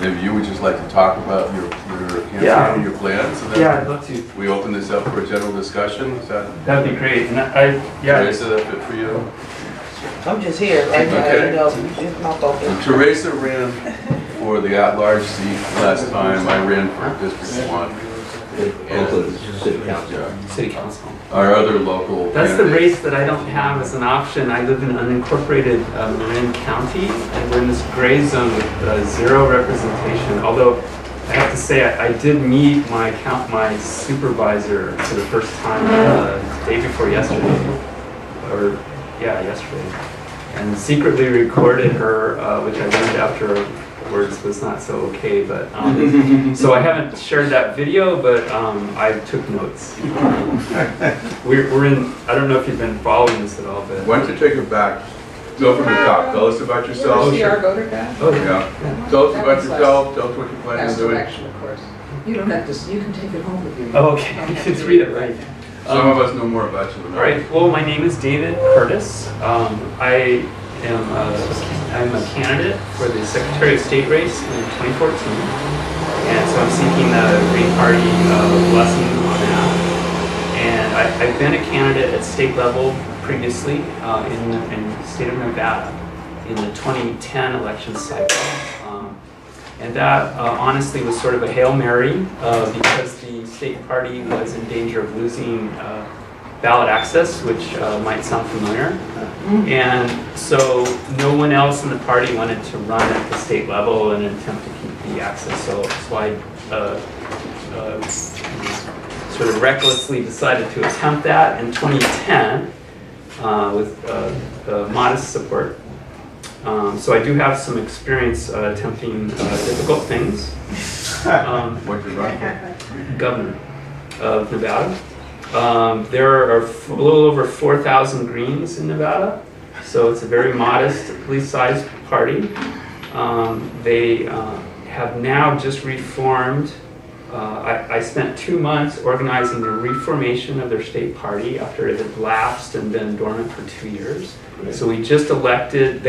Maybe you would just like to talk about your campaign and your plans, and then Yeah, I'd love to. we open this up for a general discussion. Is that That'd be great. And Theresa, that fit for you? I'm just here right now, Okay. you know, it's my focus. Theresa ran for the at-large seat last time. I ran for District 1. Oakland City Council. Yeah. City Council. Our other local That's the candidates. race that I don't have as an option. I live in unincorporated Marin County, and we're in this gray zone with zero representation. Although I have to say, I did meet my supervisor for the first time the day before yesterday, yesterday, and secretly recorded her, which I learned afterwards was not so okay. But so I haven't shared that video, but I took notes. We're in. I don't know if you've been following this at all, but Why don't you take it back? Go from the top. Tell us about yourself. See our voter guide? oh Yeah. Tell us about yourself. Tell us what you're planning on Past doing. election, of course. You don't have to, you can take it home with you. Oh, okay. You can read it right. Some of us know more about you than All right. Well, my name is David Curtis. I'm a candidate for the Secretary of State race in 2014, and so I'm seeking the Green Party blessing on that. And I've been a candidate at state level previously in the state of Nevada in the 2010 election cycle. And that honestly was sort of a Hail Mary because the state party was in danger of losing ballot access, which might sound familiar. And so no one else in the party wanted to run at the state level in an attempt to keep the access. So I sort of recklessly decided to attempt that in 2010 with modest support. So I do have some experience attempting difficult things. What you're running for. Governor of Nevada. There are a little over 4,000 Greens in Nevada, so it's a very modestly sized party. They have now just reformed. I spent 2 months organizing the reformation of their state party after it had lapsed and been dormant for 2 years. So they just elected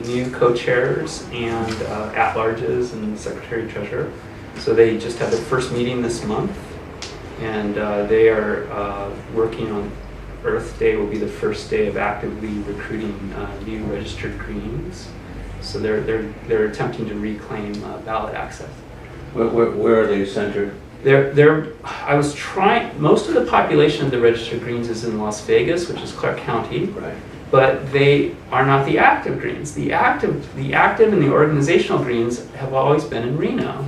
new co-chairs and at-larges and secretary-treasurer. So they just had their first meeting this month, and they are working on Earth Day will be the first day of actively recruiting new registered Greens. So they're attempting to reclaim ballot access. Where are they centered? I was trying. Most of the population of the registered Greens is in Las Vegas, which is Clark County. Right. But they are not the active Greens. The active and the organizational Greens have always been in Reno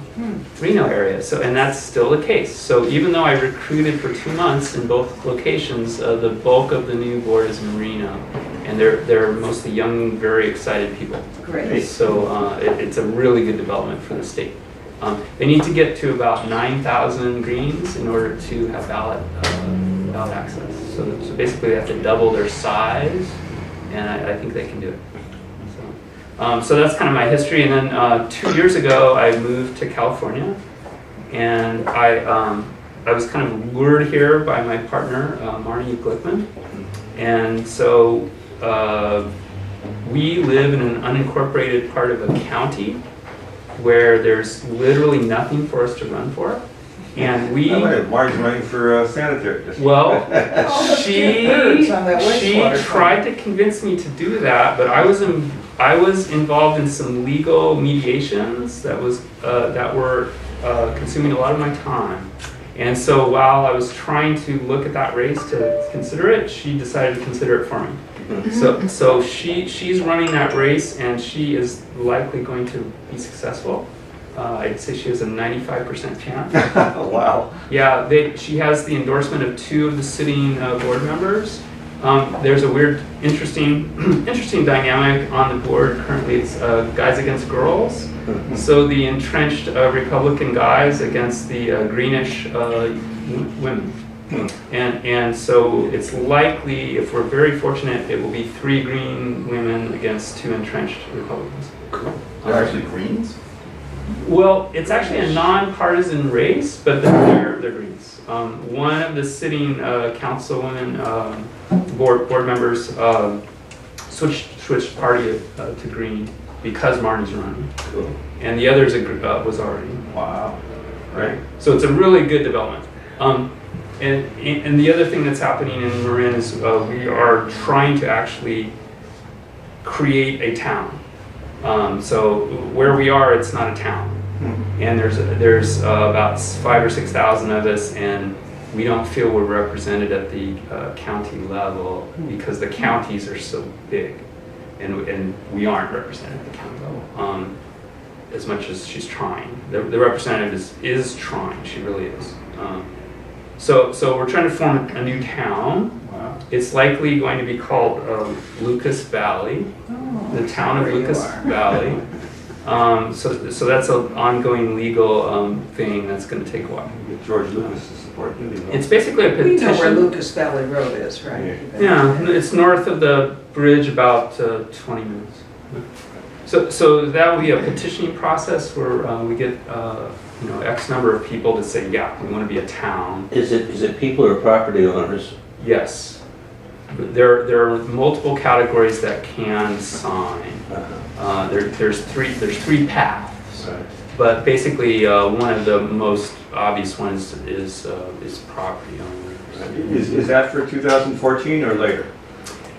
area. So, and that's still the case. So even though I recruited for 2 months in both locations, the bulk of the new board is in Reno, and they're mostly young, very excited people. Great. So it's a really good development for the state. They need to get to about 9,000 Greens in order to have ballot access. So basically they have to double their size, and I think they can do it. So that's kind of my history. And then 2 years ago, I moved to California, and I was kind of lured here by my partner, Marnie Glickman. And so we live in an unincorporated part of a county where there's literally nothing for us to run for. And we... Marg's running for sanitary district. Well, she wastewater tried to convince me to do that, but I was involved in some legal mediations that were consuming a lot of my time. And so while I was trying to look at that race to consider it, she decided to consider it for me. So she's running that race, and she is likely going to be successful. I'd say she has a 95% chance. Wow. Yeah, she has the endorsement of 2 of the sitting board members. There's a weird, interesting dynamic on the board currently. It's guys against girls. So the entrenched Republican guys against the greenish women. And so it's likely, if we're very fortunate, it will be 3 green women against 2 entrenched Republicans. Cool. They're actually Greens? Well, it's actually a non-partisan race, but they're Greens. One of the sitting councilwomen, board members switched party to Green. because Marnie's running, Cool. and the others was already. Wow. Right. So it's a really good development. And the other thing that's happening in Marin is we are trying to actually create a town. So where we are, it's not a town, and there's about 5,000 or 6,000 of us, and we don't feel we're represented at the county level because the counties are so big, and we aren't represented at the county level. As much as she's trying, the representative is trying. She really is. So we're trying to form a new town. Wow. It's likely going to be called Lucas Valley, the town of There you Lucas are. Valley. So that's an ongoing legal thing that's going to take a while. Get George Lucas to support you. It's basically a We know where petition. Lucas Valley Road is, right? Yeah, it's north of the bridge, about 20 minutes. So that will be a petitioning process where we get X number of people to say, yeah, we want to be a town. Is it people or property owners? Yes. There are multiple categories that can sign. There's three paths, Right. but basically one of the most obvious ones is property owners. Is that for 2014 or later?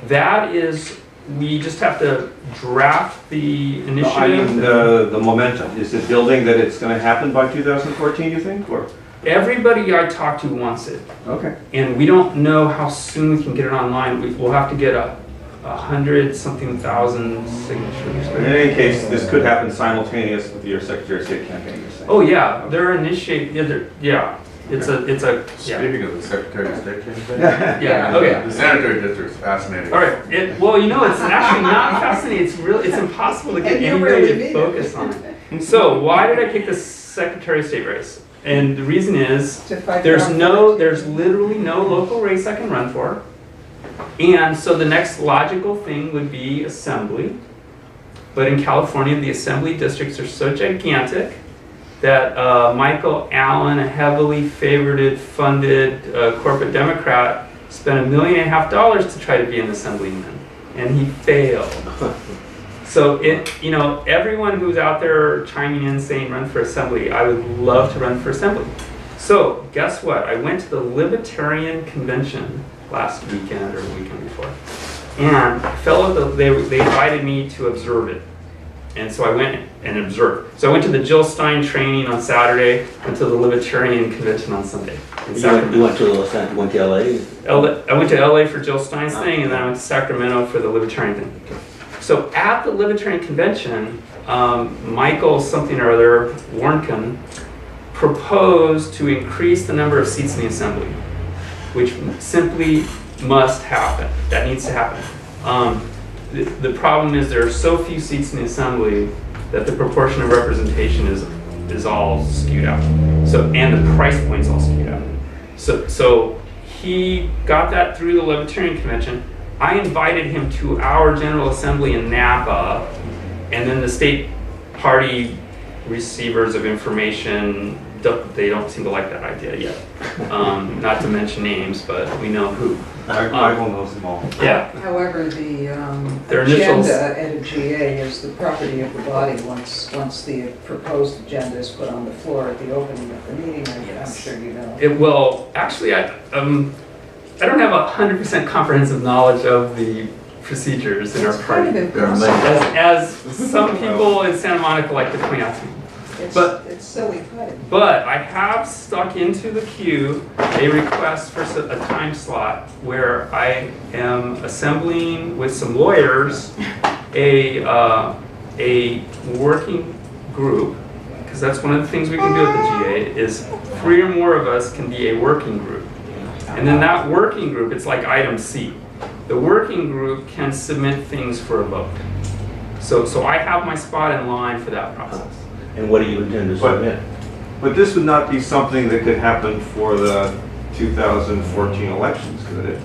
That is, we just have to draft the No, I initiative. mean, the momentum. Is it building that it's going to happen by 2014, you think? Or Everybody I talk to wants it, okay. and we don't know how soon we can get it online. We'll have to get a 100-something thousand signatures. In any case, this could happen simultaneous with your Secretary of State campaign, you're saying? Oh yeah, they're initiating. Yeah, it's a yeah. Speaking of the Secretary of State campaign, Yeah. Okay. the sanitary district is fascinating. All right. Well, it's actually not fascinating. It's impossible to get And you're anybody really to needed. focus on it. So why did I pick the Secretary of State race? And the reason is To fight there's for there's literally no local race I can run for. And so the next logical thing would be assembly. But in California, the assembly districts are so gigantic that Michael Allen, a heavily favored, funded corporate Democrat, spent $1.5 million to try to be an assemblyman, and he failed. So everyone who's out there chiming in saying run for assembly, I would love to run for assembly. So guess what? I went to the Libertarian Convention last weekend or the weekend before, and they invited me to observe it. And so I went and observed. So I went to the Jill Stein training on Saturday, went to the Libertarian Convention on Sunday. in You Sacramento. went to Los Angeles, went to LA? I went to LA for Jill Stein's thing, and then I went to Sacramento for the Libertarian thing. So at the Libertarian Convention, Michael something or other, Warnken, proposed to increase the number of seats in the assembly, which simply must happen. That needs to happen. The problem is there are so few seats in the assembly that the proportion of representation is all skewed out. And the price point's all skewed out. So he got that through the Libertarian Convention. I invited him to our General Assembly in Napa, and then the state party receivers of information, they don't seem to like that idea yet. Not to mention names, but we know who. Michael knows them all. Yeah. However, the Their initials- agenda at a GA is the property of the body once the proposed agenda is put on the floor at the opening of the meeting, I'm Yes. sure you know. Well, actually, I don't have 100% comprehensive knowledge of the procedures in our It's kind of party, impossible. as some people in Santa Monica like to point out to me. It's silly putting. But I have stuck into the queue a request for a time slot where I am assembling with some lawyers a working group, because that's one of the things we can do at the GA, is 3 or more of us can be a working group. And then that working group, it's like item C. The working group can submit things for a vote. So I have my spot in line for that process. And what do you intend to submit? But this would not be something that could happen for the 2014 elections, could it?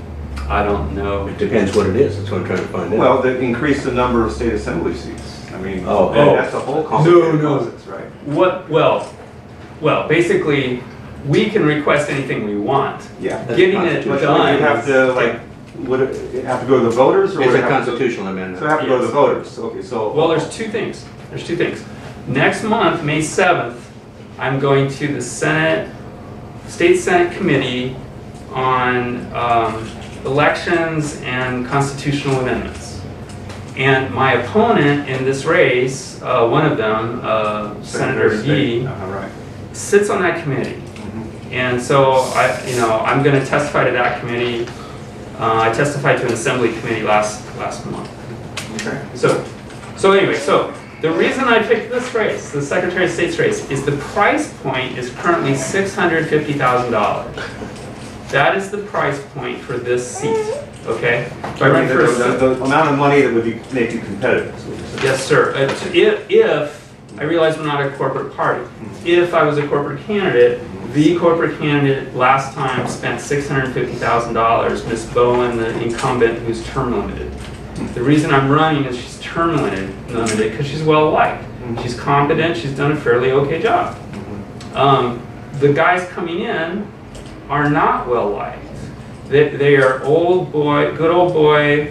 I don't know. It depends what it is, that's what I'm trying to find out. Well, that increase the number of state assembly seats. I mean, Oh. that's a whole complicated No. process, right? What? Well, basically, we can request anything we want. Yeah. Getting it But done. you have to, like, would it have to go to the voters? Or It's would a it have to- constitutional So it amendment. have to go to the Yes. voters, okay, so. Well, there's two things. There's two things. Next month, May 7th, I'm going to the State Senate Committee on elections and constitutional amendments. And my opponent in this race, one of them, Senator Yee, Right. sits on that committee. And so I'm going to testify to that committee. I testified to an assembly committee last month. Okay. So anyway, so the reason I picked this race, the Secretary of State's race, is the price point is currently $650,000. That is the price point for this seat, okay? If I run for a seat- The amount of money that would make you competitive. is what you're saying. Yes, sir. If I realize we're not a corporate party, if I was a corporate candidate, the corporate candidate last time spent $650,000, Ms. Bowen, the incumbent, who's term limited. The reason I'm running is she's term limited because she's well liked. She's competent, she's done a fairly okay job. The guys coming in are not well liked. They are old boy, good old boy.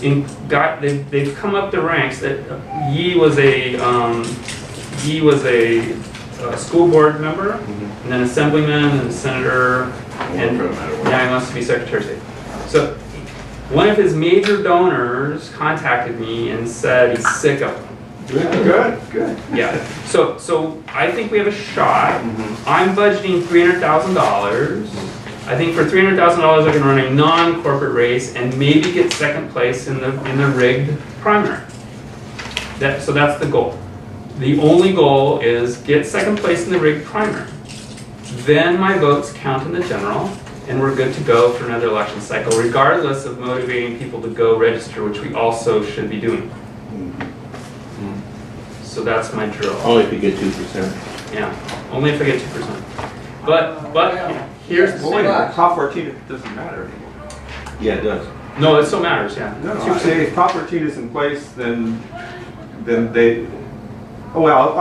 They've come up the ranks. That Yee was a school board member, and then assemblyman, and senator, and now he wants to be Secretary of State. So one of his major donors contacted me and said he's sick of them. Good. Yeah. So I think we have a shot. I'm budgeting $300,000. I think for $300,000 I can run a non-corporate race and maybe get second place in the rigged primary. So that's the goal. The only goal is get second place in the rigged primary. Then my votes count in the general, and we're good to go for another election cycle, regardless of motivating people to go register, which we also should be doing. So that's my drill. Only if you get 2%. Yeah, only if I get 2%. But here's the Well, wait, thing. Prop 14, it doesn't matter anymore. Yeah, it does. No, it still matters, yeah. No, I say if Prop 14 is in place, then they, oh, well,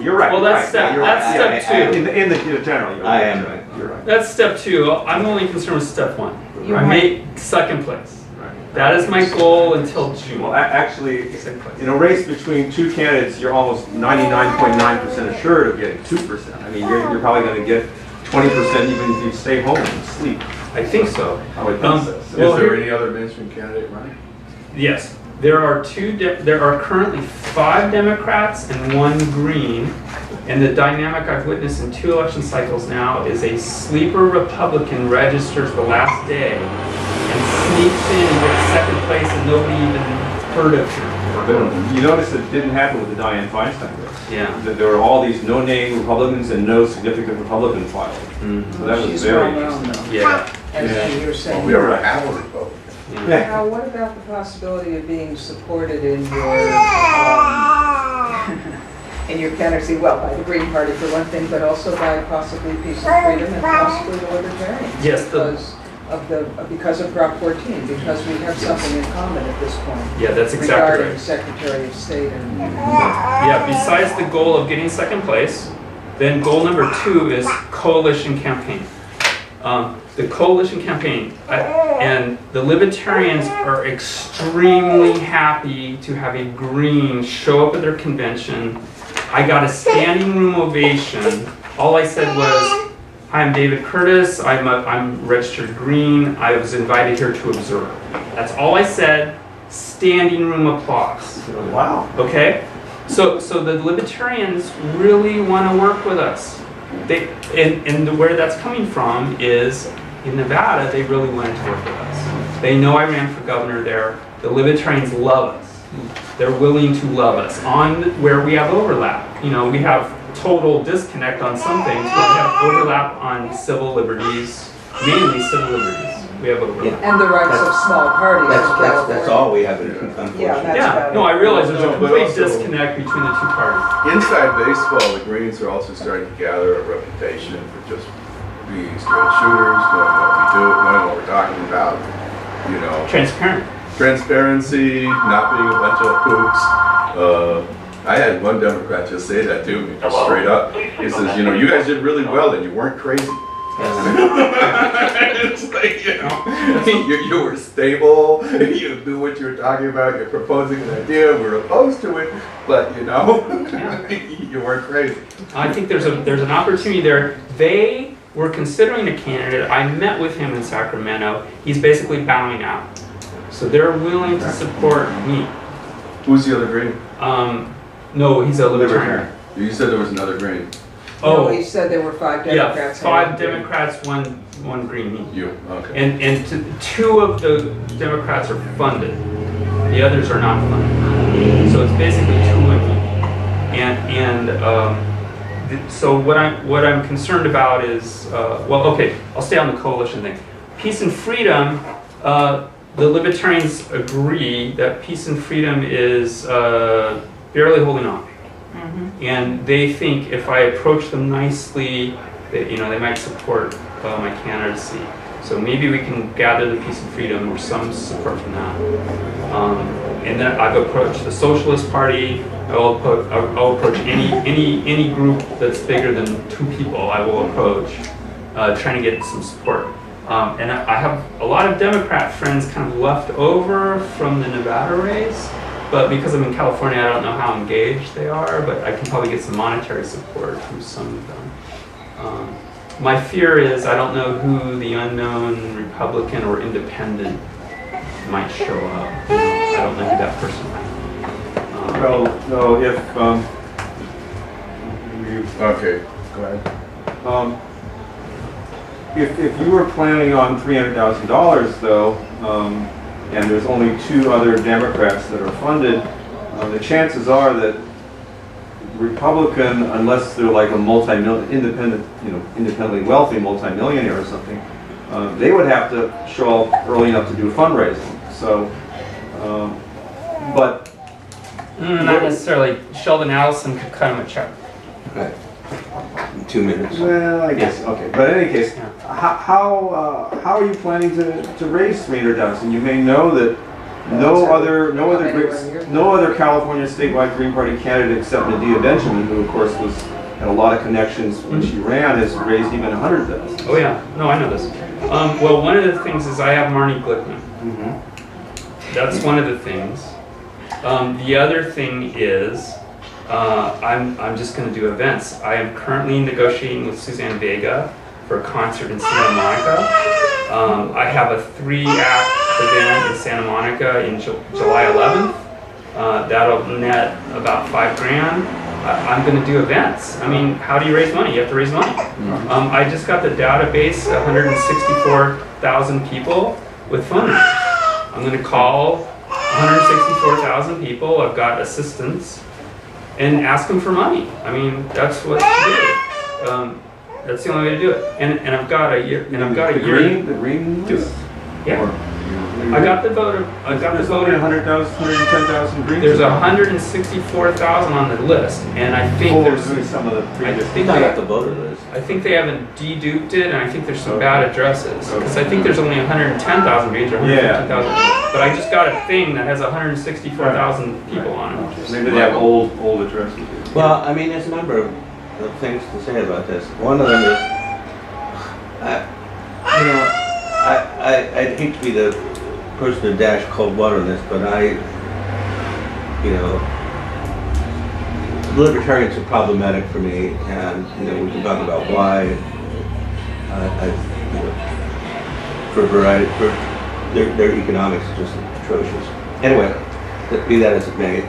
you're right. Well, that's you're right, step- you're that's right. step two. In the general, you're I right. am. You're right. That's step 2. I'm only concerned with step 1. You I might- make second place. Right. That is my goal until June. Well, actually, Second place. in a race between two candidates, you're almost 99.9% assured of getting 2%. I mean, you're probably going to get 20% even if you stay home and sleep. I think so. I would think so. Is Well, there here- any other mainstream candidate running? Yes, there are there are currently 5 Democrats and 1 Green, and the dynamic I've witnessed in 2 election cycles now is a sleeper Republican registers the last day and sneaks in and gets second place and nobody even heard of him. You notice it didn't happen with the Dianne Feinstein race. Yeah. That there were all these no-name Republicans and no significant Republican filed. So that was She's very well interesting. known though, Yeah. as you're Well, saying. we already have a Republican. Yeah. Now, what about the possibility of being supported in your, in your candidacy, well, by the Green Party for one thing, but also by possibly Peace and Freedom and possibly the Libertarians? Yes, Because of Prop 14, because we have something in common at this point. Yeah, that's exactly Regarding right. Secretary of State and. Yeah, besides the goal of getting second place, then goal number 2 is coalition campaign. The coalition campaign, and the Libertarians are extremely happy to have a Green show up at their convention. I got a standing room ovation. All I said was, "Hi, I'm David Curtis. I'm registered Green. I was invited here to observe." That's all I said. Standing room applause. Wow. Okay, so the Libertarians really want to work with us. And where that's coming from is in Nevada, they really wanted to work with us. They know I ran for governor there. The Libertarians love us. They're willing to love us on where we have overlap. You know, we have total disconnect on some things, but we have overlap on civil liberties, mainly civil liberties. We have overlap. And the rights of small parties. in That's California. all we have in Yeah, unfortunately. that's Yeah, about no, it. I realize there's a No, but complete also- disconnect between the 2 parties. Inside baseball, the Greens are also starting to gather a reputation for just being straight shooters, knowing what we do, knowing what we're talking about, you know, Transparent. transparency, not being a bunch of kooks. I had one Democrat just say that to me, just straight up. He says, you know, you guys did really well and you weren't crazy. It's like, you know, you were stable, you knew what you were talking about, you're proposing an idea, we're opposed to it, but you know, you weren't crazy. I think there's an opportunity there. They were considering a candidate. I met with him in Sacramento. He's basically bowing out. So they're willing to support me. Who's the other green? No, he's a libertarian. You said there was another green. No, Oh, he said there were 5 yeah, Democrats. 5 Democrats, one green, me. You, okay. And 2 of the Democrats are funded. The others are not funded. So it's basically 2 and me. So what I'm concerned about is, well, okay, I'll stay on the coalition thing. Peace and freedom, the libertarians agree that peace and freedom is barely holding on. And they think if I approach them nicely, that, you know, they might support my candidacy. So maybe we can gather the peace and freedom or some support from that. And then I've approached the Socialist Party. I'll approach any group that's bigger than 2 people. I will approach, trying to get some support. And I have a lot of Democrat friends kind of left over from the Nevada race. But because I'm in California, I don't know how engaged they are, but I can probably get some monetary support from some of them. My fear is I don't know who the unknown Republican or independent might show up. You know, I don't know who that person might be. Well, no, Okay, go ahead. if you were planning on $300,000 though, and there's only 2 other Democrats that are funded, the chances are that Republican, unless they're like a multi-million, independently wealthy multimillionaire or something, they would have to show up early enough to do fundraising. So, but Not necessarily. Sheldon Allison could cut him a check. Okay. 2 minutes. well, I guess okay. But in any case, Yeah. how are you planning to raise $300,000? You may know that no other California statewide Green Party candidate except Nadia Benjamin, who of course had a lot of connections when she ran, has raised even $100,000. Oh yeah, no, I know this. Well, one of the things is I have Marnie Glickman. That's one of the things. The other thing is I'm just going to do events. I am currently negotiating with Suzanne Vega for a concert in Santa Monica. I have a 3-act event in Santa Monica in July 11th. That'll net about $5,000. I'm going to do events. I mean, how do you raise money? You have to raise money. I just got the database, 164,000 people with phone numbers. I'm going to call 164,000 people. I've got assistants, and ask them for money. I mean, that's what to do. That's the only way to do it. And I've got a year. And I've got a year. The green do it. Yeah. I got the voter. I got the There's only voter. 110,000 greens. There's 164,000 on the list, and I think there's some of the I previous. think Not they, at the voter list. I think they haven't deduped it, and I think there's some bad addresses. Because I think there's only 110,000 greens or 115,000. But I just got a thing that has 164,000 people on it. Maybe they have old addresses. Well, I mean, there's a number of things to say about this. One of them is, I'd hate to be the person to dash cold water on this, but libertarians are problematic for me, and we can talk about why. For a variety, their economics are just atrocious. Anyway, be that as it may,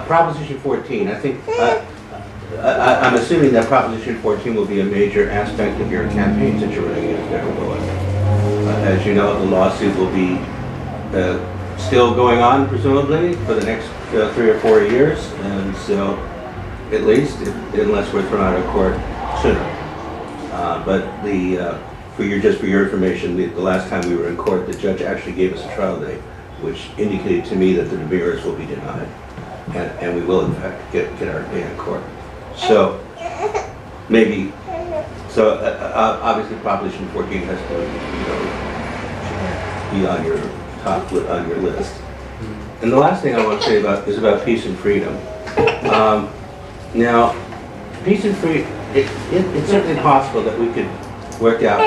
Proposition 14. I think I'm assuming that Proposition 14 will be a major aspect of your campaigns that you're running against everyone. As you know, the lawsuit will be still going on, presumably, for the next 3 or 4 years, and so, at least, unless we're thrown out of court sooner. But for your information, the last time we were in court, the judge actually gave us a trial date, which indicated to me that the demurrers will be denied, and we will in fact get our day in court. So maybe. So obviously, Proposition 14 has to be on your on your list. And the last thing I want to say is about peace and freedom. Now, peace and freedom. It's certainly possible that we could work out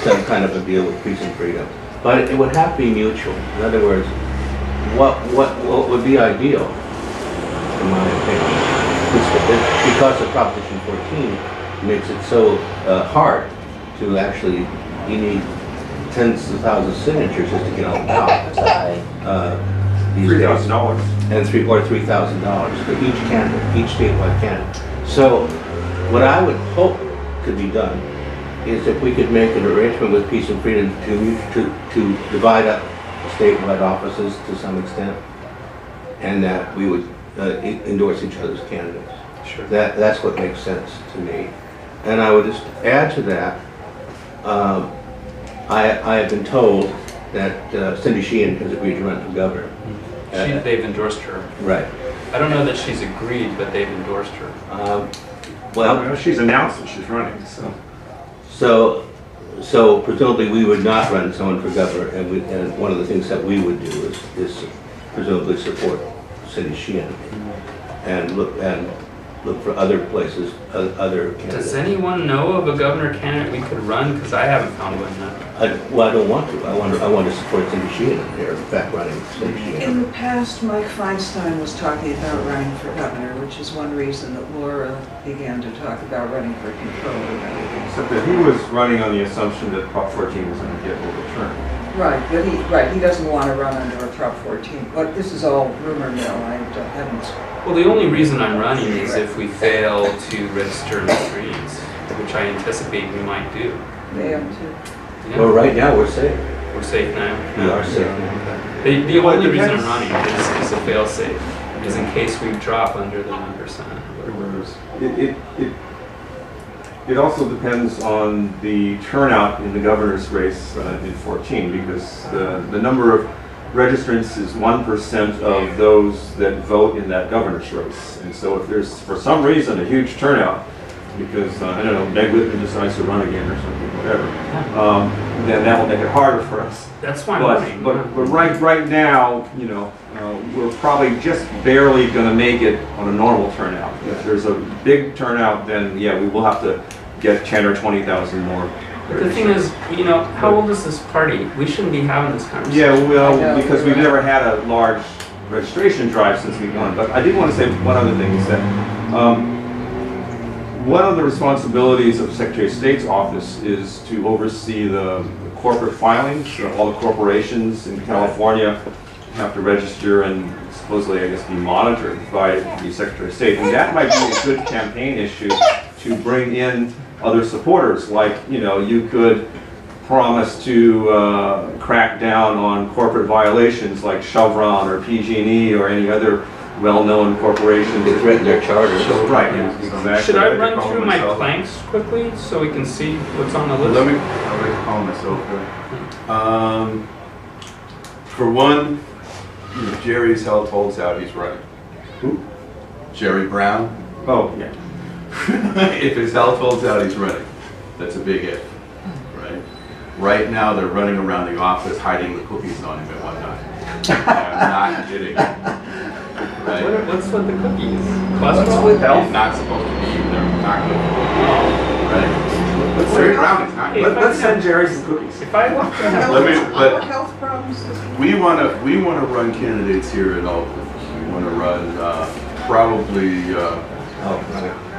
some kind of a deal with peace and freedom. But it would have to be mutual. In other words, what would be ideal, in my opinion, is because of Proposition 14 makes it so hard to actually, you need tens of thousands of signatures just to get on the ballot. These days. $3,000. And $3,000 for each candidate, each statewide candidate. So what I would hope could be done is if we could make an arrangement with Peace and Freedom to divide up statewide offices to some extent, and that we would endorse each other's candidates. Sure. That's what makes sense to me. And I would just add to that, I have been told that Cindy Sheehan has agreed to run for governor. They've endorsed her. Right. I don't know that she's agreed, but they've endorsed her. Well, she's announced that she's running, so. So presumably we would not run someone for governor, and one of the things that we would do is presumably support Cindy Sheehan and look for other places, other candidates. Does anyone know of a governor candidate we could run? Because I haven't found one yet. Well, I don't want to. I want to support Cindy Sheehan here. In fact, running Cindy Sheehan. In the past, Mike Feinstein was talking about running for governor, which is one reason that Laura began to talk about running for controller. Except that he was running on the assumption that Prop 14 was going to get overturned. Right, but he doesn't want to run under a Prop 14. But this is all rumor mill. I haven't. Well, the only reason I'm running is if we fail to register in the streets, which I anticipate we might do. They have to. Yeah. Well, right now we're safe. We're safe now. We are safe now. The only reason I'm running is a fail-safe, is in case we drop under the 1%. It also depends on the turnout in the governor's race in 14, because the number of registrants is 1% of those that vote in that governor's race. And so if there's, for some reason, a huge turnout, because, I don't know, Meg Whitman decides to run again or something, whatever, then that will make it harder for us. That's why I'm running. But right now, you know, we're probably just barely going to make it on a normal turnout. If there's a big turnout, then yeah, we will have to get 10 or 20,000 more. But the thing is, you know, how old is this party? We shouldn't be having this conversation. Yeah, well, because we've never had a large registration drive since we won. But I did want to say one other thing, is that one of the responsibilities of Secretary of State's office is to oversee the corporate filings. So all the corporations in California have to register and supposedly, I guess, be monitored by the Secretary of State. And that might be a good campaign issue to bring in other supporters. Like, you know, you could promise to crack down on corporate violations like Chevron or PG&E or any other well-known corporations. They threaten their charters. Right, exactly. Should I run through my planks quickly so we can see what's on the list? Let me call myself here. For one, you know, Jerry's health holds out, he's running. Who? Jerry Brown. Oh, yeah. If his health holds out, he's running. That's a big if, right? Right now, they're running around the office hiding the cookies on him at one time. I'm not kidding. Right? What's with the cookies? What's Cholesterol? with health? Not supposed to be. They're not good. Right? Jerry Brown is not good. Let's send Jerry some cookies. If I walk down, But Health problems. we want to run candidates here in Oakland. We want to run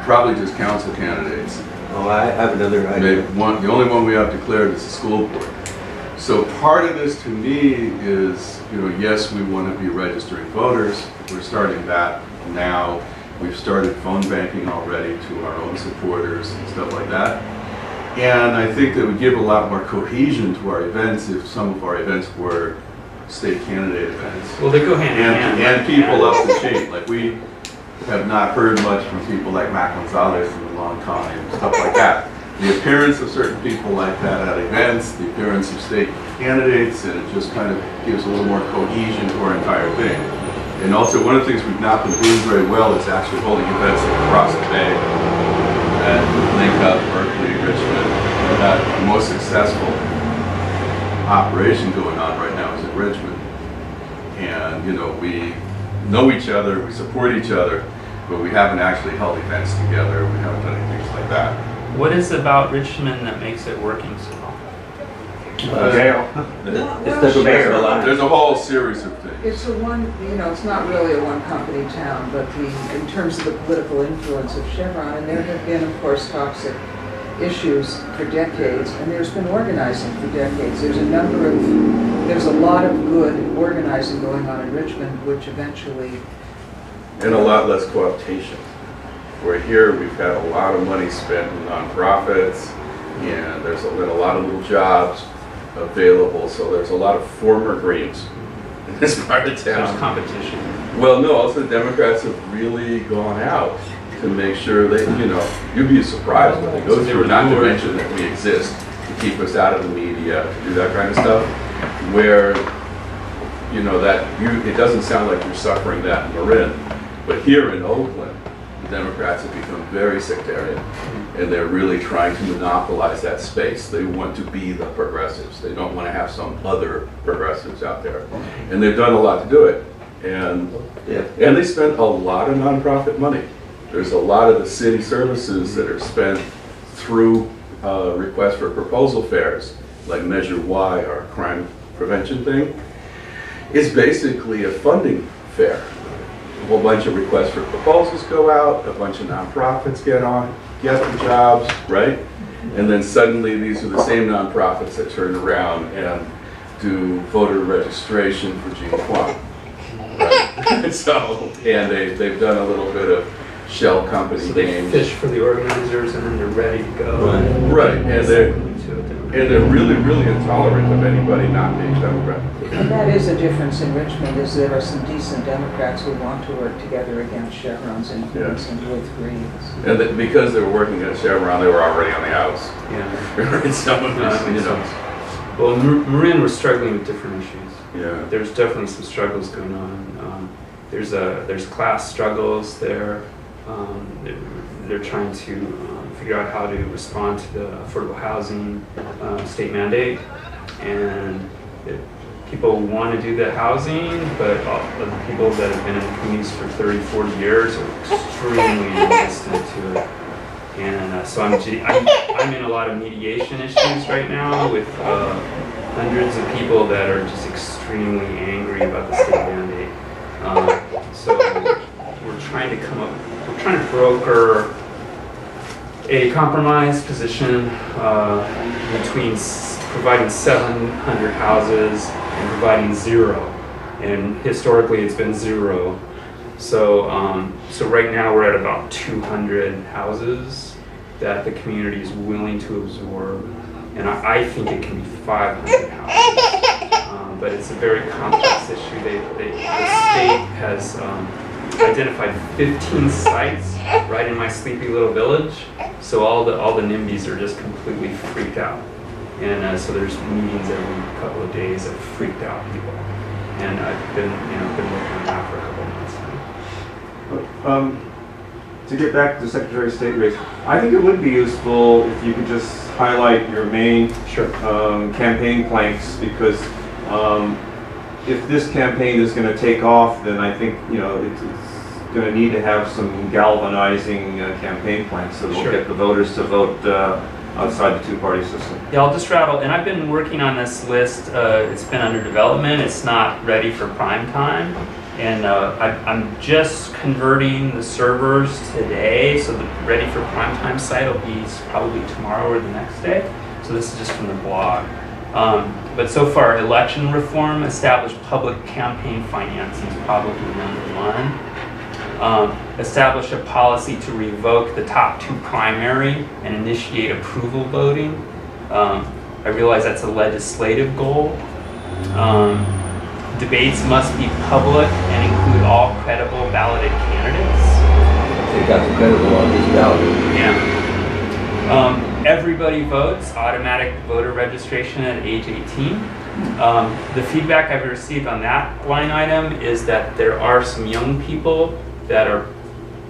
probably just council candidates. Oh, I have another idea. The only one we have declared is the school board. So part of this to me is, you know, yes, we want to be registering voters. We're starting that now. We've started phone banking already to our own supporters and stuff like that. And I think that would give a lot more cohesion to our events if some of our events were state candidate events. well, they go hand in hand. And people up the chain. Like, we have not heard much from people like Mac Gonzalez in a long time, stuff like that. The appearance of certain people like that at events, the appearance of state candidates, and it just kind of gives a little more cohesion to our entire thing. And also, one of the things we've not been doing very well is actually holding events across the bay that link up Berkeley, Richmond. The most successful operation going on right now is in Richmond. And, you know, we know each other, we support each other, but we haven't actually held events together. We haven't done any things like that. What is it about Richmond that makes it working so well? Jail. It's the mayor a lot. There's a whole series of things. It's a one, it's not really a one-company town, but in terms of the political influence of Chevron, and there have been, of course, toxic issues for decades, and there's been organizing for decades. There's a lot of good organizing going on in Richmond, which eventually... And a lot less cooptation. Where here, we've had a lot of money spent in nonprofits, and there's been a lot of little jobs available, so there's a lot of former Greens in this part of There's town. competition. Well, no, also the Democrats have really gone out to make sure they, you'd be surprised what they go through, not to mention that we exist to keep us out of the media, to do that kind of stuff, where, it doesn't sound like you're suffering that in Marin, but here in Oakland, the Democrats have become very sectarian, and they're really trying to monopolize that space. They want to be the progressives. They don't want to have some other progressives out there. And they've done a lot to do it. And they spend a lot of nonprofit money. There's a lot of the city services that are spent through requests for proposal fairs, like Measure Y, our crime prevention thing. It's basically a funding fair. A whole bunch of requests for proposals go out, a bunch of nonprofits get the jobs, right? And then suddenly these are the same nonprofits that turn around and do voter registration for Gene Kwan. Right? And they've done a little bit of shell company So they games. fish for the organizers and then they're ready to go. Right, and they're really, really intolerant of anybody not being Democrat. And that is a difference in Richmond, is there are some decent Democrats who want to work together against Chevron's influence and with Greens. And that because they were working at Chevron, they were already on the outs. Yeah. And some of That makes this, sense. Well, Marin, we're struggling with different issues. Yeah. There's definitely some struggles going on. There's class struggles there. They're trying to figure out how to respond to the affordable housing state mandate, and people want to do the housing, but the people that have been in the communities for 30, 40 years are extremely resistant to it. And so I'm in a lot of mediation issues right now with hundreds of people that are just extremely angry about the state mandate. So we're trying to broker a compromise position between providing 700 houses and providing 0. And historically it's been 0. So right now we're at about 200 houses that the community is willing to absorb. And I think it can be 500 houses. But it's a very complex issue. The state has identified 15 sites right in my sleepy little village. So all the NIMBYs are just completely freaked out. And so there's meetings every couple of days of freaked out people. And I've been working on that for a couple of months now. To get back to the Secretary of State race, I think it would be useful if you could just highlight your main campaign planks, because if this campaign is going to take off, then I think it's going to need to have some galvanizing campaign planks that will get the voters to vote outside the two-party system. Yeah, I'll just rattle, and I've been working on this list. It's been under development. It's not ready for prime time. And I'm just converting the servers today, so the ready for prime time site will be probably tomorrow or the next day. So this is just from the blog. But so far, election reform, establish public campaign financing is probably number 1. Establish a policy to revoke the top 2 primary and initiate approval voting. I realize that's a legislative goal. Debates must be public and include all credible balloted candidates. I think that's credible on this ballot. Yeah. Everybody votes, automatic voter registration at age 18. The feedback I've received on that line item is that there are some young people that are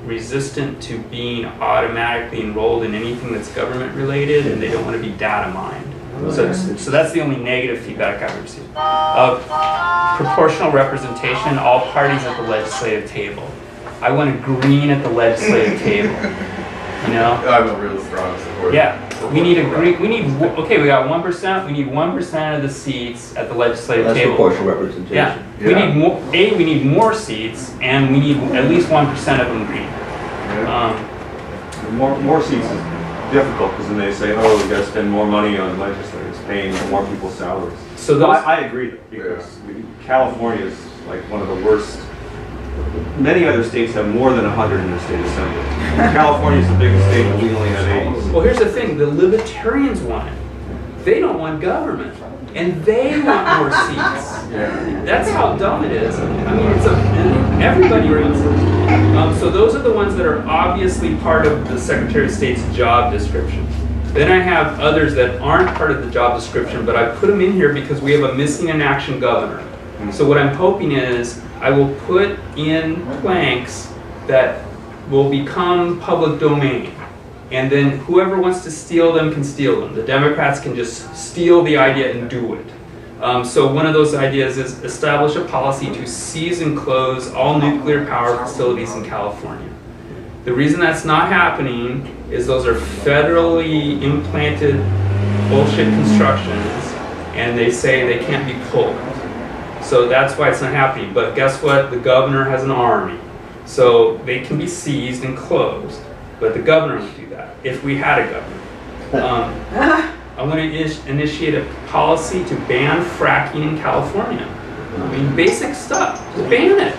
resistant to being automatically enrolled in anything that's government related, and they don't want to be data mined. So that's the only negative feedback I've received. Proportional representation, all parties at the legislative table. I want a green at the legislative table. You know? I'm a real strong supporter. Yeah, we need okay, we got 1%, we need 1% of the seats at the legislative That's table. proportional representation. Yeah, we Yeah. need more, we need more seats, and we need at least 1% of them green. Yeah. More seats is difficult, because then they say, oh, we gotta spend more money on legislators, paying more people's salaries. So Well, those, I agree, because California is like one of the worst. Many other states have more than 100 in the state assembly. California is the biggest state, and we only have 80. well, here's the thing, the libertarians want it. They don't want government, and they want more seats. Yeah. That's how dumb it is. I mean, everybody wants it. So those are the ones that are obviously part of the Secretary of State's job description. Then I have others that aren't part of the job description, but I put them in here because we have a missing in action governor. So what I'm hoping is I will put in planks that will become public domain. And then whoever wants to steal them can steal them. The Democrats can just steal the idea and do it. So one of those ideas is establish a policy to seize and close all nuclear power facilities in California. The reason that's not happening is those are federally implanted bullshit constructions, and they say they can't be pulled. So that's why it's not happening. But guess what? The governor has an army. So they can be seized and closed. But the governor would do that if we had a governor. I'm going to initiate a policy to ban fracking in California. I mean, basic stuff. Just ban it.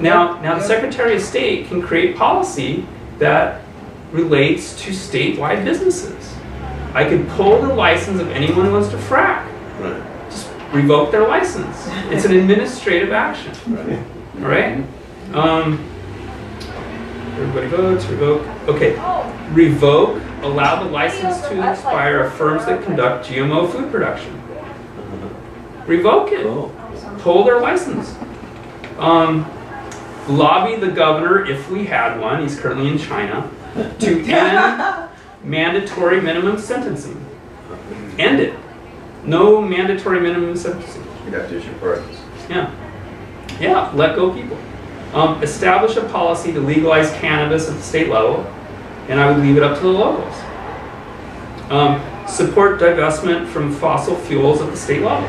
Now the Secretary of State can create policy that relates to statewide businesses. I could pull the license of anyone who wants to frack. Right. Just revoke their license. It's an administrative action. All right? Everybody votes, revoke. Okay. Revoke, allow the license to expire of firms that conduct GMO food production. Revoke it. Oh. Pull their license. Lobby the governor, if we had one, he's currently in China, to end mandatory minimum sentencing. End it. No mandatory minimum sentencing. You'd have to issue pardons. Yeah. Yeah, let go people. Establish a policy to legalize cannabis at the state level, and I would leave it up to the locals. Support divestment from fossil fuels at the state level.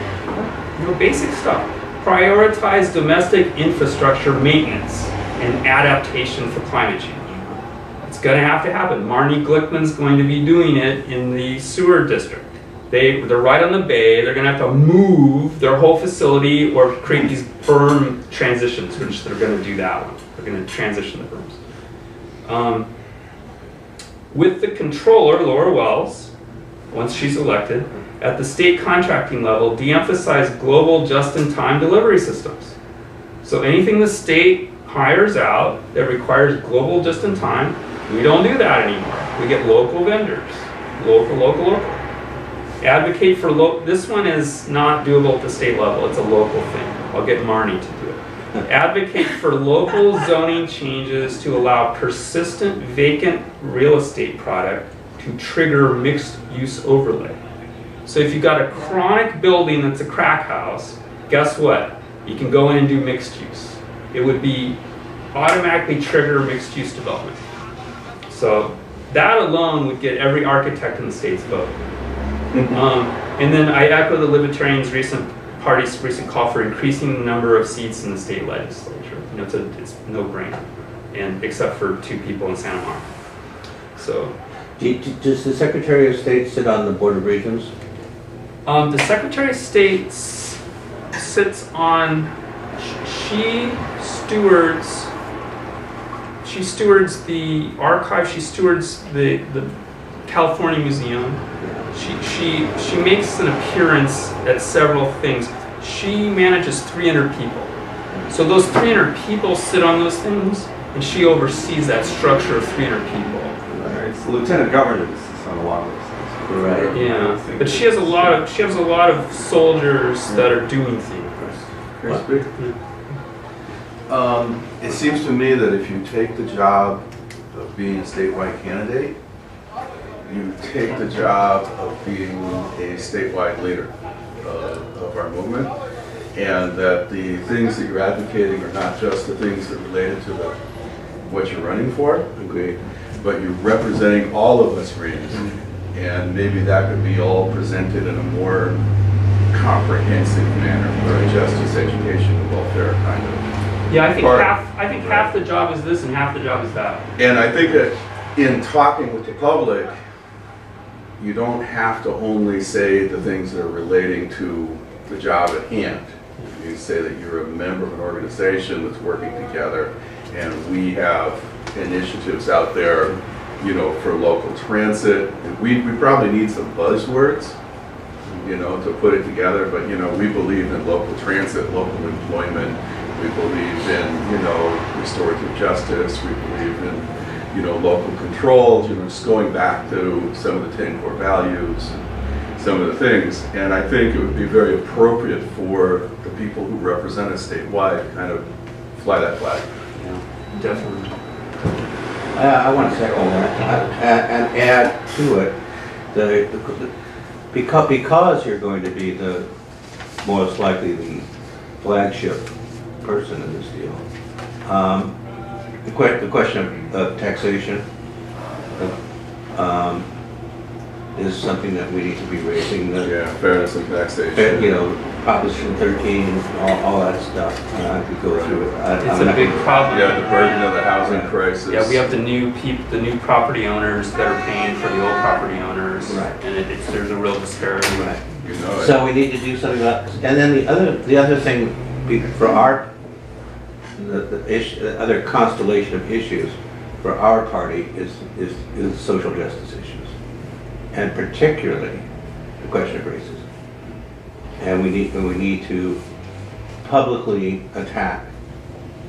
You know, basic stuff. Prioritize domestic infrastructure maintenance and adaptation for climate change. It's going to have to happen. Marnie Glickman's going to be doing it in the sewer district. They're right on the bay. They're going to have to move their whole facility or create these berm transitions, which they're going to do that one. They're going to transition the berms. With the controller, Laura Wells, once she's elected, at the state contracting level, de-emphasize global just-in-time delivery systems. So anything the state hires out that requires global just-in-time, we don't do that anymore. We get local vendors. Local. Advocate for this one is not doable at the state level. It's a local thing. I'll get Marnie to do it. Advocate for local zoning changes to allow persistent vacant real estate product to trigger mixed-use overlay. So if you've got a chronic building that's a crack house, guess what? You can go in and do mixed use. It would be automatically trigger mixed use development. So that alone would get every architect in the state's vote. And then I echo the Libertarians' party's recent call for increasing the number of seats in the state legislature. You know, it's no-brainer, and except for 2 people in Santa Monica. So, Does the Secretary of State sit on the Board of Regents? the Secretary of State sits on. She stewards the archive. She stewards the California Museum. She makes an appearance at several things. She manages 300 people. So those 300 people sit on those things, and she oversees that structure of 300 people. It's the lieutenant governor that sits on a lot of those things. Right. Yeah, but she has a lot of soldiers that are doing things. Can I speak? It seems to me that if you take the job of being a statewide candidate, you take the job of being a statewide leader of our movement, and that the things that you're advocating are not just the things that are related to what you're running for. Agreed. but you're representing all of us Greens. And maybe that could be all presented in a more comprehensive manner for a justice, education, and welfare kind of. Yeah, I think Part- half the job is this and half the job is that. And I think that in talking with the public, you don't have to only say the things that are relating to the job at hand. You say that you're a member of an organization that's working together, and we have initiatives out there, you know, for local transit. We probably need some buzzwords, you know, to put it together, but, you know, we believe in local transit, local employment. We believe in, you know, restorative justice. We believe in, you know, local control, you know, just going back to some of the 10 core values and some of the things. And I think it would be very appropriate for the people who represent us statewide to kind of fly that flag. Yeah, definitely. I want to second that and add to it, because you're going to be the, most likely the flagship person in this deal. The question of taxation is something that we need to be raising. Yeah, fairness and taxation. You know, Proposition 13, all that stuff. I could go through it. It's a big problem. Yeah, the burden of the housing crisis. Yeah, we have the new property owners that are paying for the old property owners, Right. and there's a real disparity. Right. You know it. So we need to do something about, and then the other thing for our, the other constellation of issues for our party is social justice issues, and particularly the question of racism. And we need to publicly attack,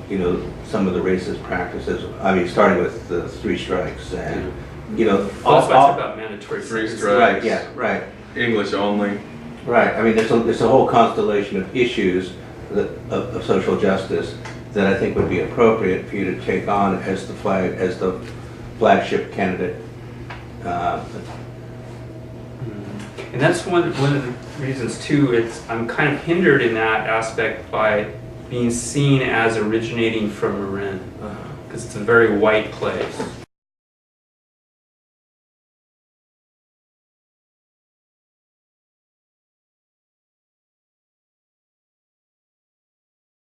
you know, some of the racist practices. I mean, starting with the 3 strikes and, you know, Also, I talk about mandatory 3 sentences. strikes. right, yeah, right. English only. Right, I mean, there's a whole constellation of issues of social justice that I think would be appropriate for you to take on as the flagship candidate. And that's one of the reasons too. I'm kind of hindered in that aspect by being seen as originating from Marin, because it's a very white place.